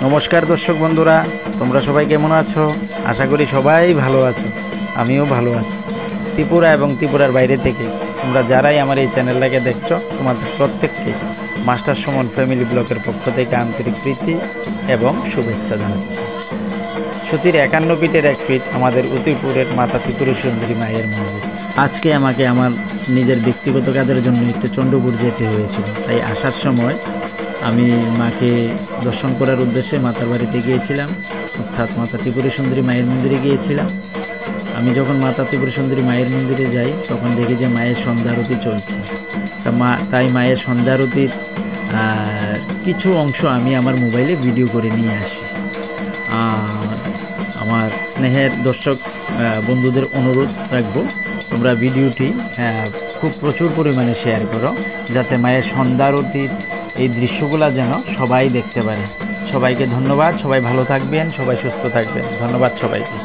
নমস্কার দর্শক বন্ধুরা, তোমরা সবাই কেমন আছো? আশা করি সবাই ভালো আছো, আমিও ভালো আছি। ত্রিপুরা এবং ত্রিপুরার বাইরে থেকে তোমরা যারাই আমার এই চ্যানেলটাকে দেখছো, তোমাদের প্রত্যেককে মাস্টার সুমন ফ্যামিলি ব্লগের পক্ষ থেকে আন্তরিক প্রীতি এবং শুভেচ্ছা জানাচ্ছি। সতীর 51 ফিটের 1 ফিট আমাদের উদয়পুরের মাতা ত্রিপুরা সুন্দরী মায়ের মন্দির। আজকে আমাকে আমার নিজের ব্যক্তিগত কাজের জন্য একটু চন্দ্রপুর যেতে হয়েছিল, তাই আসার সময় আমি মাকে দর্শন করার উদ্দেশ্যে মাতার বাড়িতে গিয়েছিলাম, অর্থাৎ মাতা ত্রিপুরা সুন্দরী মায়ের মন্দিরে গিয়েছিলাম। আমি যখন মাতা ত্রিপুরা সুন্দরী মায়ের মন্দিরে যাই তখন দেখি যে মায়ের সন্ধ্যা আরতি চলছে। তাই মায়ের সন্ধ্যা আরতির কিছু অংশ আমি আমার মোবাইলে ভিডিও করে নিয়ে আসি। আমার স্নেহের দর্শক বন্ধুদের অনুরোধ রাখবো, তোমরা ভিডিওটি খুব প্রচুর পরিমাণে শেয়ার করো, যাতে মায়ের সন্ধ্যা আরতির এই দৃশ্যগুলো যেন সবাই দেখতে পারে। সবাইকে ধন্যবাদ, সবাই ভালো থাকবেন, সবাই সুস্থ থাকবেন। ধন্যবাদ সবাইকে।